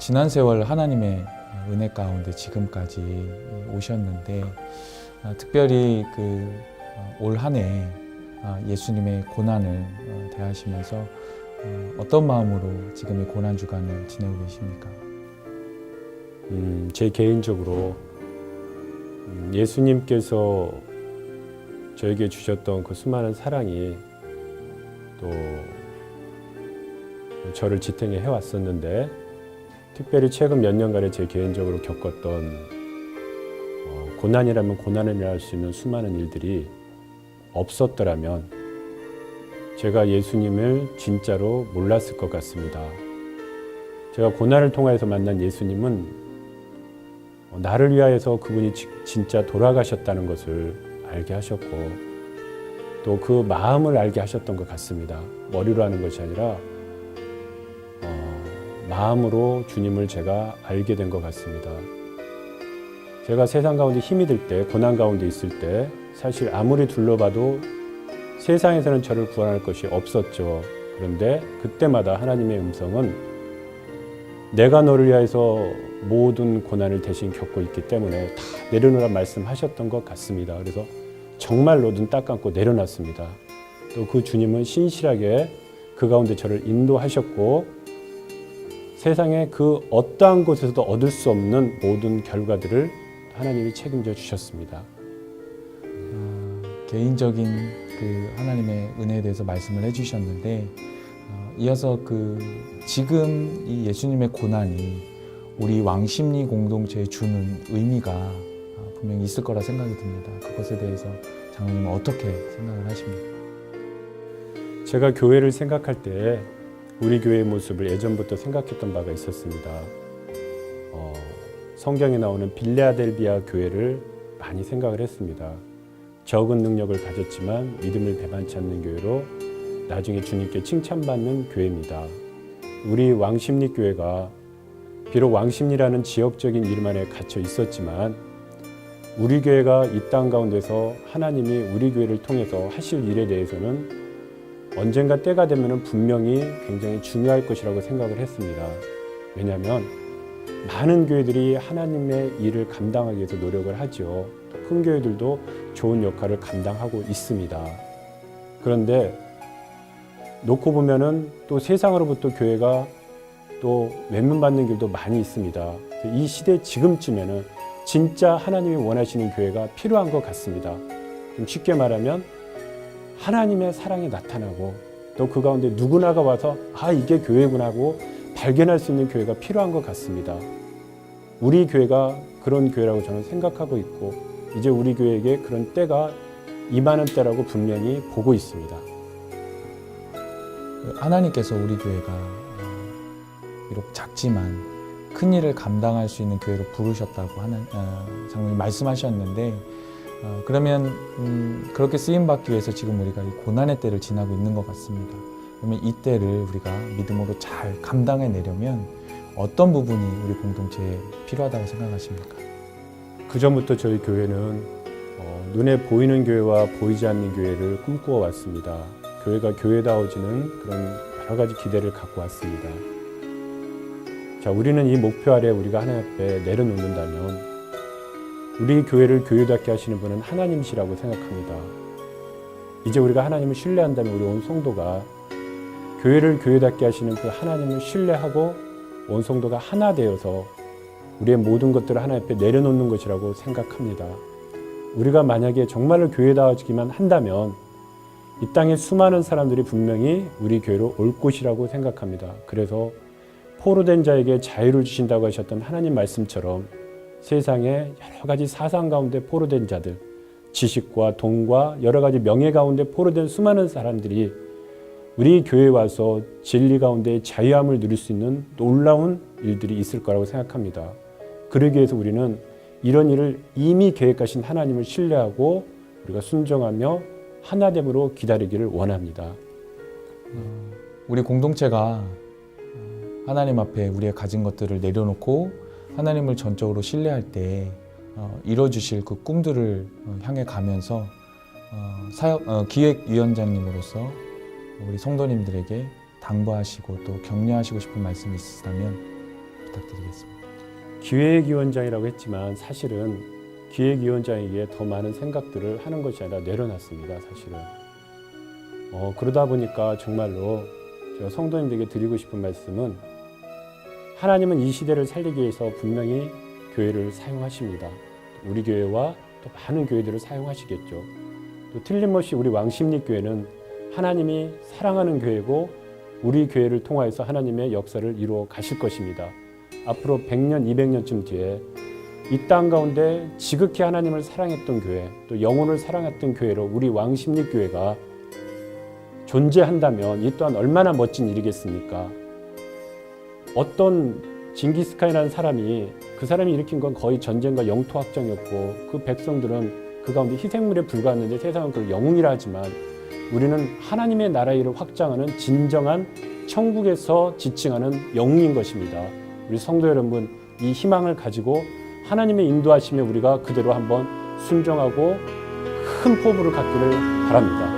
지난 세월 하나님의 은혜 가운데 지금까지 오셨는데 특별히 올 한 해 예수님의 고난을 대하시면서 어떤 마음으로 지금 이 고난 주간을 지내고 계십니까? 제 개인적으로 예수님께서 저에게 주셨던 그 수많은 사랑이 또 저를 지탱해 왔었는데, 특별히 최근 몇 년간에 제 개인적으로 겪었던 고난이라면 고난이라 할 수 있는 수많은 일들이 없었더라면 제가 예수님을 진짜로 몰랐을 것 같습니다. 제가 고난을 통해서 만난 예수님은 나를 위하여서 그분이 진짜 돌아가셨다는 것을 알게 하셨고, 또 그 마음을 알게 하셨던 것 같습니다. 머리로 하는 것이 아니라 마음으로 주님을 제가 알게 된 것 같습니다. 제가 세상 가운데 힘이 들 때, 고난 가운데 있을 때 사실 아무리 둘러봐도 세상에서는 저를 구원할 것이 없었죠. 그런데 그때마다 하나님의 음성은 내가 너를 위하여서 모든 고난을 대신 겪고 있기 때문에 다 내려놓으라 말씀하셨던 것 같습니다. 그래서 정말로 눈 딱 감고 내려놨습니다. 또 그 주님은 신실하게 그 가운데 저를 인도하셨고, 세상의 그 어떠한 곳에서도 얻을 수 없는 모든 결과들을 하나님이 책임져 주셨습니다. 개인적인 하나님의 은혜에 대해서 말씀을 해주셨는데, 이어서 지금 이 예수님의 고난이 우리 왕심리 공동체에 주는 의미가 분명히 있을 거라 생각이 듭니다. 그것에 대해서 장로님은 어떻게 생각을 하십니까? 제가 교회를 생각할 때 우리 교회의 모습을 예전부터 생각했던 바가 있었습니다. 성경에 나오는 빌레아델비아 교회를 많이 생각을 했습니다. 적은 능력을 가졌지만 믿음을 배반치 않는 교회로 나중에 주님께 칭찬받는 교회입니다. 우리 왕십리교회가 비록 왕십리라는 지역적인 이름 안에 갇혀 있었지만, 우리 교회가 이 땅 가운데서 하나님이 우리 교회를 통해서 하실 일에 대해서는 언젠가 때가 되면 분명히 굉장히 중요할 것이라고 생각을 했습니다. 왜냐하면 많은 교회들이 하나님의 일을 감당하기 위해서 노력을 하죠. 큰 교회들도 좋은 역할을 감당하고 있습니다. 그런데 놓고 보면은 또 세상으로부터 교회가 또 외면받는 길도 많이 있습니다. 이 시대 지금쯤에는 진짜 하나님이 원하시는 교회가 필요한 것 같습니다. 좀 쉽게 말하면 하나님의 사랑이 나타나고, 또 그 가운데 누구나가 와서 이게 교회구나 하고 발견할 수 있는 교회가 필요한 것 같습니다. 우리 교회가 그런 교회라고 저는 생각하고 있고, 이제 우리 교회에게 그런 때가 임하는 때라고 분명히 보고 있습니다. 하나님께서 우리 교회가 비록 작지만 큰 일을 감당할 수 있는 교회로 부르셨다고 장로님 말씀하셨는데, 그러면 그렇게 쓰임받기 위해서 지금 우리가 이 고난의 때를 지나고 있는 것 같습니다. 그러면 이 때를 우리가 믿음으로 잘 감당해내려면 어떤 부분이 우리 공동체에 필요하다고 생각하십니까? 그전부터 저희 교회는 눈에 보이는 교회와 보이지 않는 교회를 꿈꾸어 왔습니다. 교회가 교회다워지는 그런 여러 가지 기대를 갖고 왔습니다. 자, 우리는 이 목표 아래 우리가 하나님 앞에 내려놓는다면 우리 교회를 교회답게 하시는 분은 하나님이시라고 생각합니다. 이제 우리가 하나님을 신뢰한다면 우리 온 성도가 교회를 교회답게 하시는 그 하나님을 신뢰하고 온 성도가 하나 되어서 우리의 모든 것들을 하나님 앞에 내려놓는 것이라고 생각합니다. 우리가 만약에 정말로 교회다워지기만 한다면 이 땅에 수많은 사람들이 분명히 우리 교회로 올 것이라고 생각합니다. 그래서 포로된 자에게 자유를 주신다고 하셨던 하나님 말씀처럼 세상에 여러 가지 사상 가운데 포로된 자들, 지식과 돈과 여러 가지 명예 가운데 포로된 수많은 사람들이 우리 교회에 와서 진리 가운데 자유함을 누릴 수 있는 놀라운 일들이 있을 거라고 생각합니다. 그러기 위해서 우리는 이런 일을 이미 계획하신 하나님을 신뢰하고 우리가 순종하며 하나됨으로 기다리기를 원합니다. 우리 공동체가 하나님 앞에 우리가 가진 것들을 내려놓고 하나님을 전적으로 신뢰할 때 이뤄주실 그 꿈들을 향해 가면서 기획위원장님으로서 우리 성도님들에게 당부하시고 또 격려하시고 싶은 말씀이 있으시다면 부탁드리겠습니다. 기획위원장이라고 했지만 사실은 기획위원장에게 더 많은 생각들을 하는 것이 아니라 내려놨습니다. 사실은. 그러다 보니까 정말로 제가 성도님들에게 드리고 싶은 말씀은 하나님은 이 시대를 살리기 위해서 분명히 교회를 사용하십니다. 우리 교회와 또 많은 교회들을 사용하시겠죠. 또 틀림없이 우리 왕십리교회는 하나님이 사랑하는 교회고 우리 교회를 통하여서 하나님의 역사를 이루어 가실 것입니다. 앞으로 100년, 200년쯤 뒤에 이 땅 가운데 지극히 하나님을 사랑했던 교회, 또 영혼을 사랑했던 교회로 우리 왕십리교회가 존재한다면 이 또한 얼마나 멋진 일이겠습니까? 어떤 징기스칸이라는 사람이 그 사람이 일으킨 건 거의 전쟁과 영토 확장이었고 그 백성들은 그 가운데 희생물에 불과했는데 세상은 그걸 영웅이라 하지만 우리는 하나님의 나라 일을 확장하는 진정한 천국에서 지칭하는 영웅인 것입니다. 우리 성도 여러분, 이 희망을 가지고 하나님의 인도하심에 우리가 그대로 한번 순종하고 큰 포부를 갖기를 바랍니다.